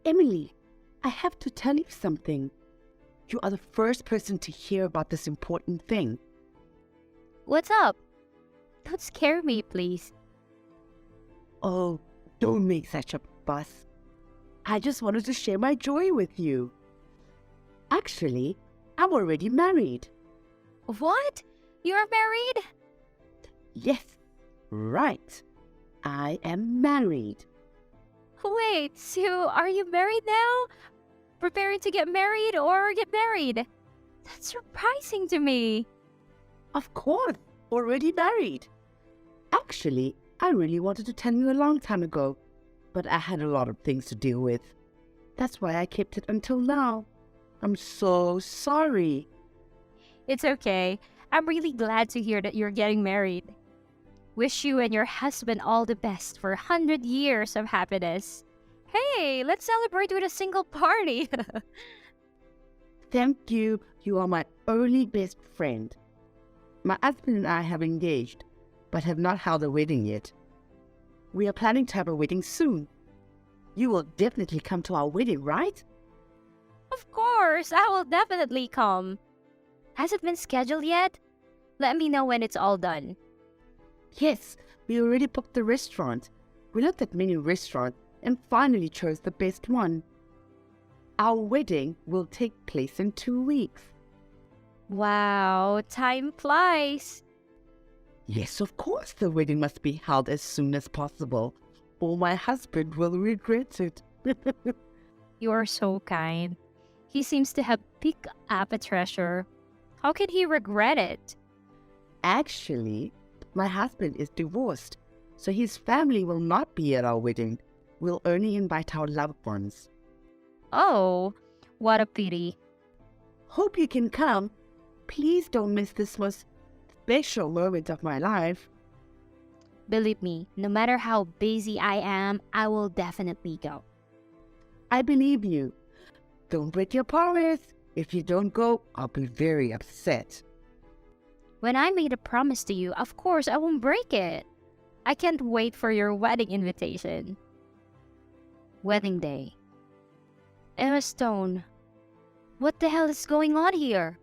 Emily, I have to tell you something. You are the first person to hear about this important thing. What's up? Don't scare me, please. Oh, don't make such a fuss. I just wanted to share my joy with you. Actually, I'm already married. What? You're married? Yes, right. I am married. Wait, so are you married now? Preparing to get married or get married? That's surprising to me. Of course, already married. Actually, I really wanted to tell you a long time ago, but I had a lot of things to deal with. That's why I kept it until now. I'm so sorry. It's okay. I'm really glad to hear that you're getting married. Wish you and your husband all the best for 100 years of happiness. Hey, let's celebrate with a single party. Thank you. You are my only best friend. My husband and I have engaged, but have not held a wedding yet. We are planning to have a wedding soon. You will definitely come to our wedding, right? Of course, I will definitely come. Has it been scheduled yet? Let me know when it's all done. Yes, we already booked the restaurant. We looked at many restaurants and finally chose the best one. Our wedding will take place in 2 weeks. Wow, time flies. Yes, of course, the wedding must be held as soon as possible, or my husband will regret it. You're so kind. He seems to have picked up a treasure. How can he regret it? Actually, my husband is divorced, so his family will not be at our wedding. We'll only invite our loved ones. Oh, what a pity. Hope you can come. Please don't miss this most special moment of my life. Believe me, no matter how busy I am, I will definitely go. I believe you. Don't break your promise. If you don't go, I'll be very upset. When I made a promise to you, of course I won't break it. I can't wait for your wedding invitation. Wedding day. Emma Stone, what the hell is going on here?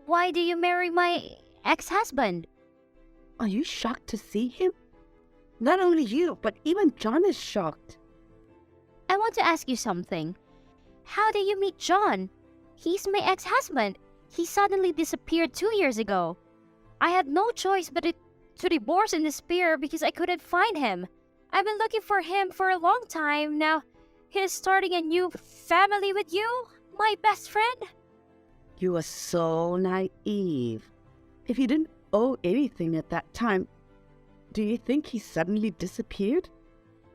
Why do you marry my ex-husband? Are you shocked to see him? Not only you, but even John is shocked. I want to ask you something. How did you meet John? He's my ex-husband. He suddenly disappeared 2 years ago. I had no choice but to divorce in despair because I couldn't find him. I've been looking for him for a long time now. He's starting a new family with you, my best friend. You are so naive. If you didn't owe anything at that time, do you think he suddenly disappeared?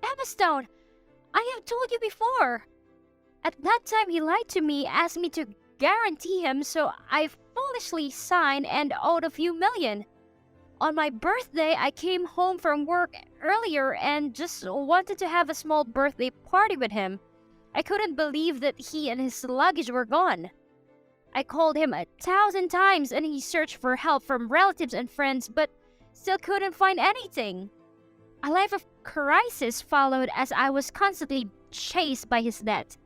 Emma Stone, I have told you before. At that time, he lied to me, asked me to guarantee him, so I foolishly signed and owed a few million. On my birthday, I came home from work earlier and just wanted to have a small birthday party with him. I couldn't believe that he and his luggage were gone. I called him 1,000 times and he searched for help from relatives and friends, but still couldn't find anything. A life of crisis followed as I was constantly chased by his debt.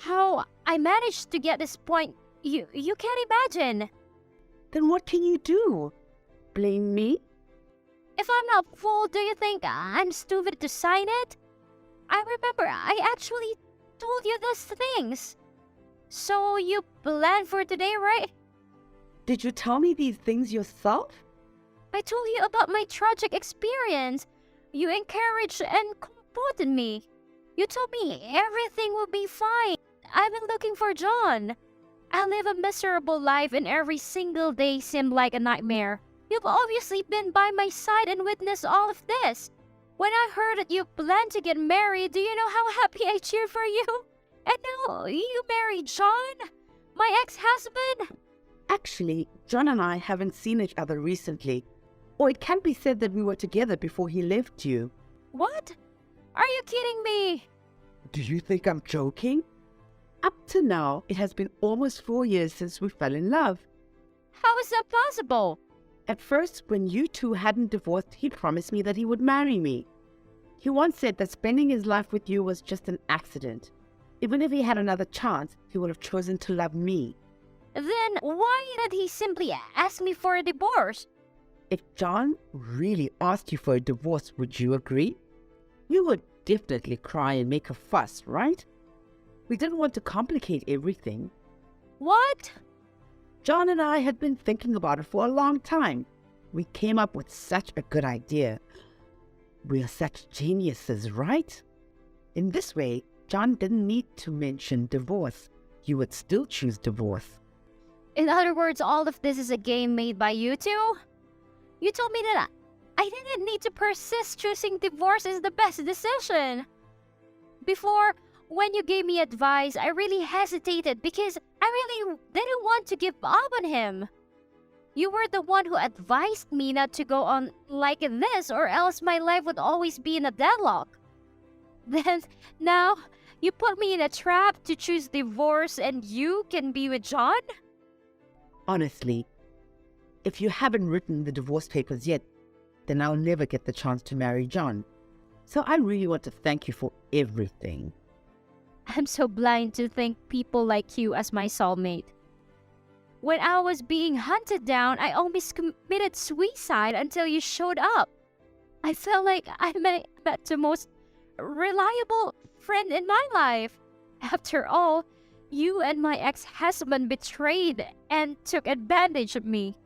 How I managed to get this point, you can't imagine. Then what can you do? Blame me? If I'm not fooled, do you think I'm stupid to sign it? I remember I actually told you these things. So you planned for today, right? Did you tell me these things yourself? I told you about my tragic experience. You encouraged and comforted me. You told me everything will be fine. I've been looking for John. I live a miserable life and every single day seemed like a nightmare. You've obviously been by my side and witnessed all of this. When I heard that you planned to get married, do you know how happy I cheered for you? And now you married John, my ex-husband? Actually, John and I haven't seen each other recently. Or it can be said that we were together before he left you. What? Are you kidding me? Do you think I'm joking? Up to now, it has been almost 4 years since we fell in love. How is that possible? At first, when you two hadn't divorced, he promised me that he would marry me. He once said that spending his life with you was just an accident. Even if he had another chance, he would have chosen to love me. Then why did he simply ask me for a divorce? If John really asked you for a divorce, would you agree? You would definitely cry and make a fuss, right? We didn't want to complicate everything. What? John and I had been thinking about it for a long time. We came up with such a good idea. We are such geniuses, right? In this way, John didn't need to mention divorce. You would still choose divorce. In other words, all of this is a game made by you two? You told me that I didn't need to persist choosing divorce as the best decision. Before, when you gave me advice, I really hesitated because I really didn't want to give up on him. You were the one who advised me not to go on like this, or else my life would always be in a deadlock. Then, now, you put me in a trap to choose divorce and you can be with John? Honestly, if you haven't written the divorce papers yet, then I'll never get the chance to marry John. So I really want to thank you for everything. I'm so blind to think people like you as my soulmate. When I was being hunted down, I almost committed suicide until you showed up. I felt like I met the most reliable friend in my life. After all, you and my ex-husband betrayed and took advantage of me.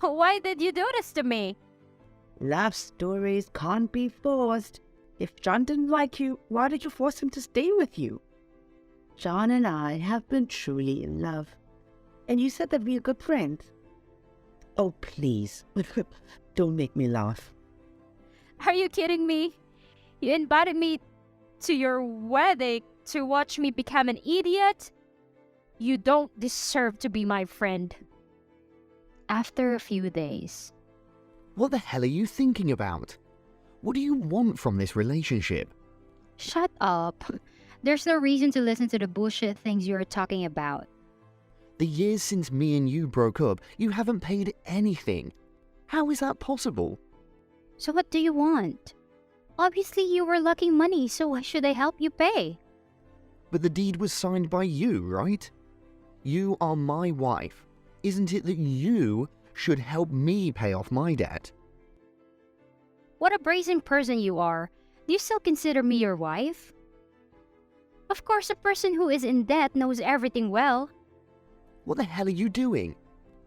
Why did you do this to me? Love stories can't be forced. If John didn't like you, why did you force him to stay with you? John and I have been truly in love. And you said that we're good friends. Oh, please. Don't make me laugh. Are you kidding me? You invited me to your wedding to watch me become an idiot? You don't deserve to be my friend. After a few days. What the hell are you thinking about? What do you want from this relationship? Shut up. There's no reason to listen to the bullshit things you're talking about. The years since me and you broke up, you haven't paid anything. How is that possible? So what do you want? Obviously you were lacking money, so why should I help you pay? But the deed was signed by you, right? You are my wife. Isn't it that you should help me pay off my debt? What a brazen person you are. Do you still consider me your wife? Of course, a person who is in debt knows everything well. What the hell are you doing?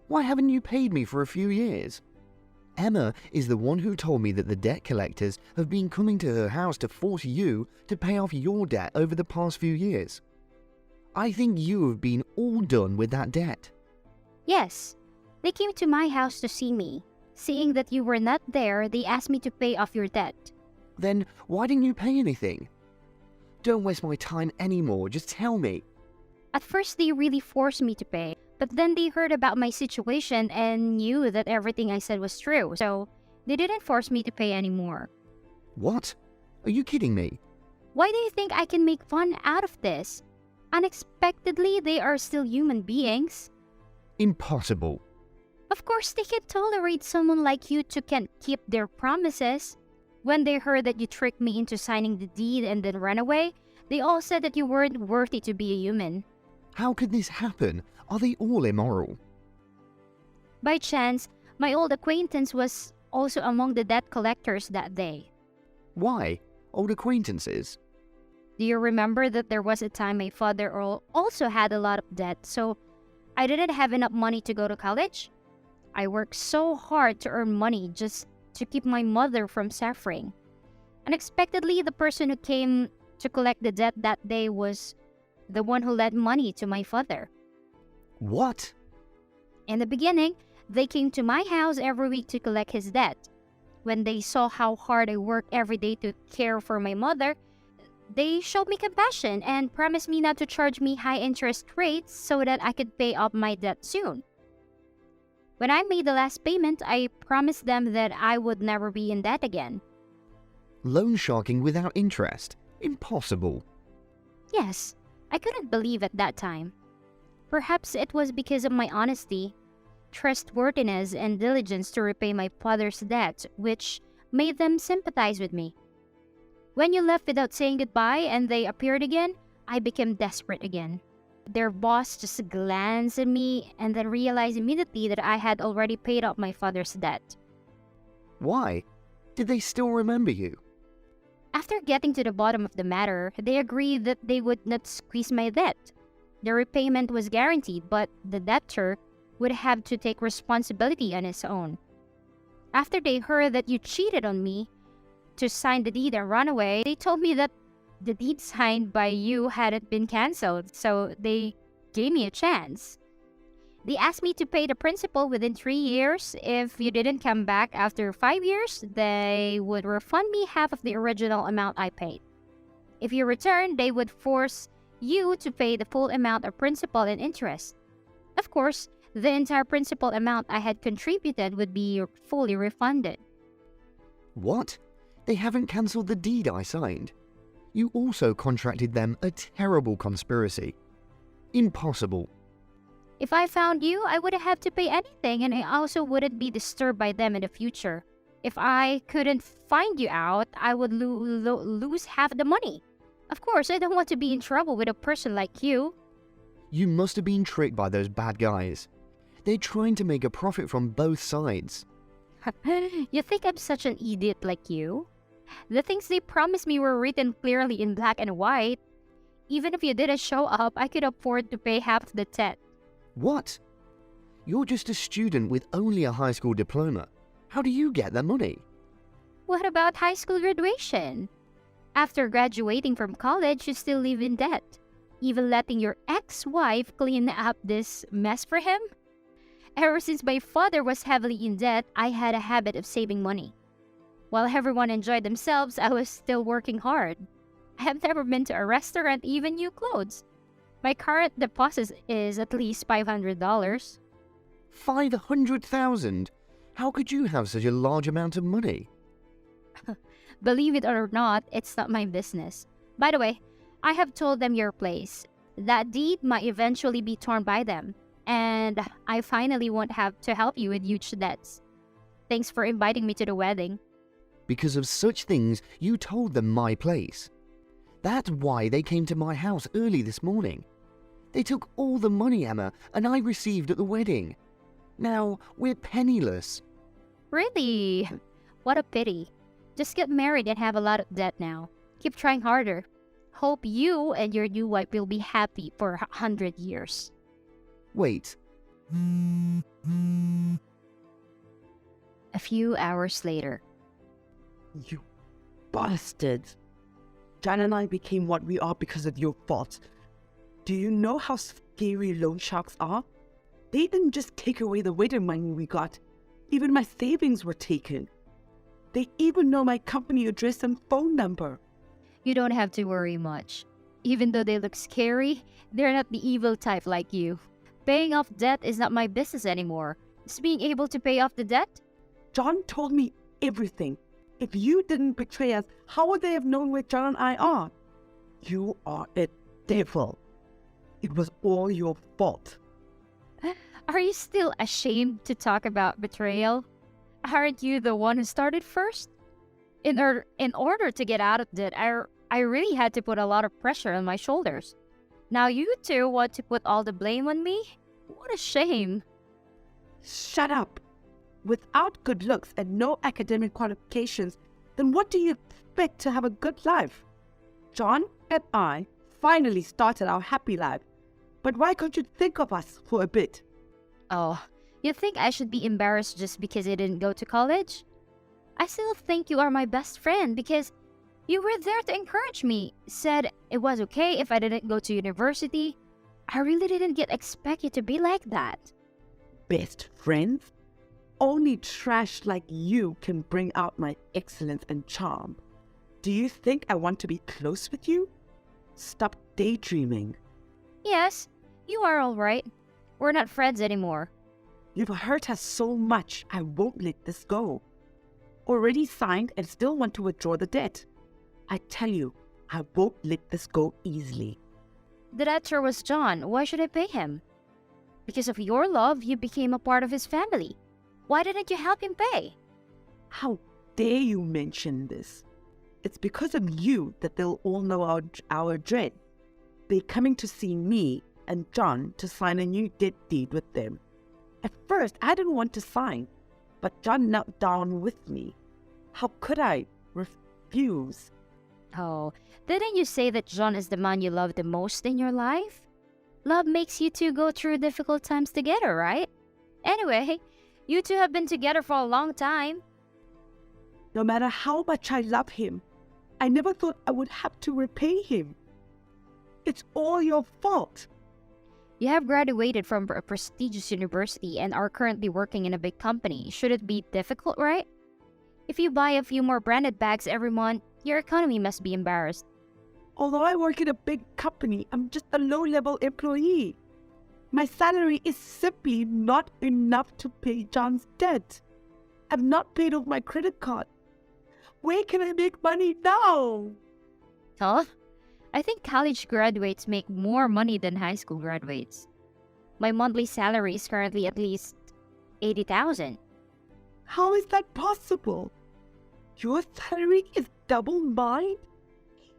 Why haven't you paid me for a few years? Emma is the one who told me that the debt collectors have been coming to her house to force you to pay off your debt over the past few years. I think you have been all done with that debt. Yes, they came to my house to see me. Seeing that you were not there, they asked me to pay off your debt. Then why didn't you pay anything? Don't waste my time anymore, just tell me. At first, they really forced me to pay, but then they heard about my situation and knew that everything I said was true, so they didn't force me to pay anymore. What? Are you kidding me? Why do you think I can make fun out of this? Unexpectedly, they are still human beings. Impossible. Of course, they can tolerate someone like you to can't keep their promises. When they heard that you tricked me into signing the deed and then ran away, they all said that you weren't worthy to be a human. How could this happen? Are they all immoral? By chance, my old acquaintance was also among the debt collectors that day. Why? Old acquaintances? Do you remember that there was a time my father also had a lot of debt, so I didn't have enough money to go to college? I worked so hard to earn money just to keep my mother from suffering. Unexpectedly, the person who came to collect the debt that day was the one who lent money to my father. What? In the beginning, they came to my house every week to collect his debt. When they saw how hard I worked every day to care for my mother, they showed me compassion and promised me not to charge me high interest rates so that I could pay off my debt soon. When I made the last payment, I promised them that I would never be in debt again. Loan sharking without interest? Impossible. Yes, I couldn't believe at that time. Perhaps it was because of my honesty, trustworthiness, and diligence to repay my father's debt, which made them sympathize with me. When you left without saying goodbye and they appeared again, I became desperate again. Their boss just glanced at me and then realized immediately that I had already paid off my father's debt. Why? Did they still remember you? After getting to the bottom of the matter, they agreed that they would not squeeze my debt. The repayment was guaranteed, but the debtor would have to take responsibility on his own. After they heard that you cheated on me to sign the deed and run away, they told me that the deed signed by you hadn't been cancelled, so they gave me a chance. They asked me to pay the principal within 3 years. If you didn't come back after 5 years, they would refund me half of the original amount I paid. If you returned, they would force you to pay the full amount of principal and interest. Of course, the entire principal amount I had contributed would be fully refunded. What? They haven't cancelled the deed I signed. You also contracted them a terrible conspiracy. Impossible. If I found you, I wouldn't have to pay anything, and I also wouldn't be disturbed by them in the future. If I couldn't find you out, I would lose half the money. Of course, I don't want to be in trouble with a person like you. You must have been tricked by those bad guys. They're trying to make a profit from both sides. You think I'm such an idiot like you? The things they promised me were written clearly in black and white. Even if you didn't show up, I could afford to pay half of the debt. What? You're just a student with only a high school diploma. How do you get that money? What about high school graduation? After graduating from college, you still live in debt, even letting your ex-wife clean up this mess for him? Ever since my father was heavily in debt, I had a habit of saving money. While everyone enjoyed themselves, I was still working hard. I have never been to a restaurant, even new clothes. My current deposit is at least $500. 500,000? How could you have such a large amount of money? Believe it or not, it's not my business. By the way, I have told them your place. That deed might eventually be torn by them, and I finally won't have to help you with huge debts. Thanks for inviting me to the wedding. Because of such things, you told them my place. That's why they came to my house early this morning. They took all the money, Emma, and I received at the wedding. Now, we're penniless. Really? What a pity. Just get married and have a lot of debt now. Keep trying harder. Hope you and your new wife will be happy for 100 years. Wait. A few hours later. You bastards. Jan and I became what we are because of your fault. Do you know how scary loan sharks are? They didn't just take away the wedding money we got. Even my savings were taken. They even know my company address and phone number. You don't have to worry much. Even though they look scary, they're not the evil type like you. Paying off debt is not my business anymore. It's being able to pay off the debt. John told me everything. If you didn't betray us, how would they have known where John and I are? You are a devil. It was all your fault. Are you still ashamed to talk about betrayal? Aren't you the one who started first? In order to get out of debt, I really had to put a lot of pressure on my shoulders. Now you two want to put all the blame on me? What a shame. Shut up. Without good looks and no academic qualifications, then what do you expect to have a good life? John and I finally started our happy life. But why can't you think of us for a bit? Oh, you think I should be embarrassed just because I didn't go to college? I still think you are my best friend because you were there to encourage me, said it was okay if I didn't go to university. I really didn't expect you to be like that. Best friends? Only trash like you can bring out my excellence and charm. Do you think I want to be close with you? Stop daydreaming. Yes, you are all right. We're not friends anymore. You've hurt us so much, I won't let this go. Already signed and still want to withdraw the debt. I tell you, I won't let this go easily. The debtor was John. Why should I pay him? Because of your love, you became a part of his family. Why didn't you help him pay? How dare you mention this? It's because of you that they'll all know our address. They're coming to see me and John to sign a new debt deed with them. At first, I didn't want to sign, but John knelt down with me. How could I refuse? Oh, didn't you say that John is the man you love the most in your life? Love makes you two go through difficult times together, right? Anyway, you two have been together for a long time. No matter how much I love him, I never thought I would have to repay him. It's all your fault. You have graduated from a prestigious university and are currently working in a big company. Should it be difficult, right? If you buy a few more branded bags every month, your economy must be embarrassed. Although I work in a big company, I'm just a low-level employee. My salary is simply not enough to pay John's debt. I've not paid off my credit card. Where can I make money now? Huh? I think college graduates make more money than high school graduates. My monthly salary is currently at least 80,000. How is that possible? Your salary is double mine?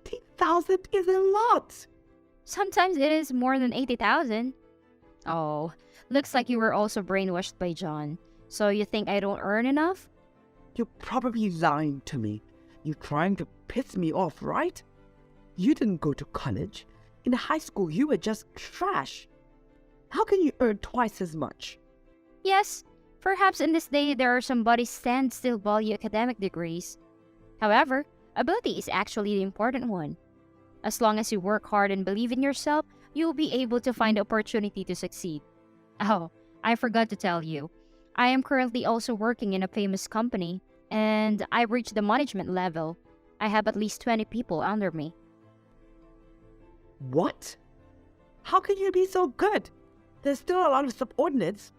80,000 is a lot. Sometimes it is more than 80,000. Oh, looks like you were also brainwashed by John. So you think I don't earn enough? You're probably lying to me. You're trying to piss me off, right? You didn't go to college. In high school, you were just trash. How can you earn twice as much? Yes, perhaps in this day there are some bodies stand still value academic degrees. However, ability is actually the important one. As long as you work hard and believe in yourself, you will be able to find the opportunity to succeed. Oh, I forgot to tell you. I am currently also working in a famous company, and I've reached the management level. I have at least 20 people under me. What? How can you be so good? There's still a lot of subordinates.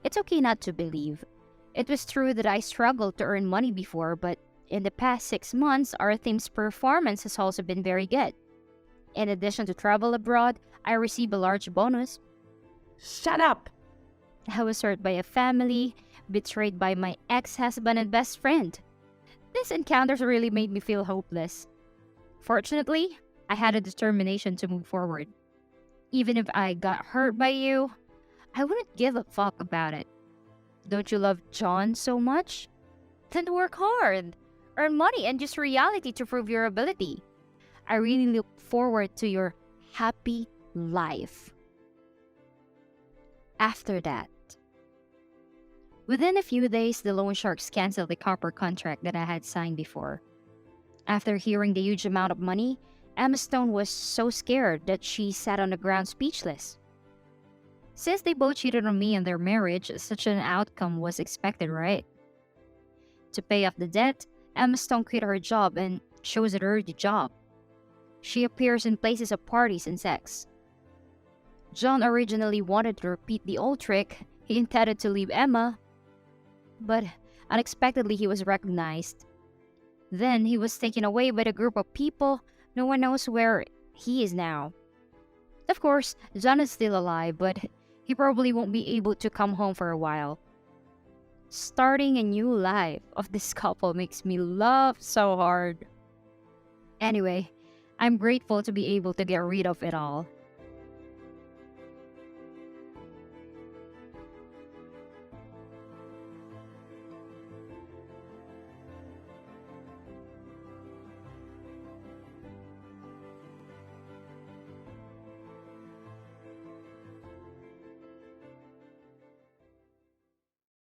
It's okay not to believe. It was true that I struggled to earn money before, but in the past 6 months, our team's performance has also been very good. In addition to travel abroad, I received a large bonus. Shut up! I was hurt by a family, betrayed by my ex-husband and best friend. These encounters really made me feel hopeless. Fortunately, I had a determination to move forward. Even if I got hurt by you, I wouldn't give a fuck about it. Don't you love John so much? Then work hard, earn money, and use reality to prove your ability. I really look forward to your happy life. After that, within a few days, the loan sharks canceled the copper contract that I had signed before. After hearing the huge amount of money, Emma Stone was so scared that she sat on the ground speechless. Since they both cheated on me in their marriage, such an outcome was expected, right? To pay off the debt, Emma Stone quit her job and chose a dirty job. She appears in places of parties and sex. John originally wanted to repeat the old trick. He intended to leave Emma, but unexpectedly he was recognized. Then he was taken away by a group of people. No one knows where he is now. Of course, John is still alive, but he probably won't be able to come home for a while. Starting a new life of this couple makes me laugh so hard. Anyway, I'm grateful to be able to get rid of it all.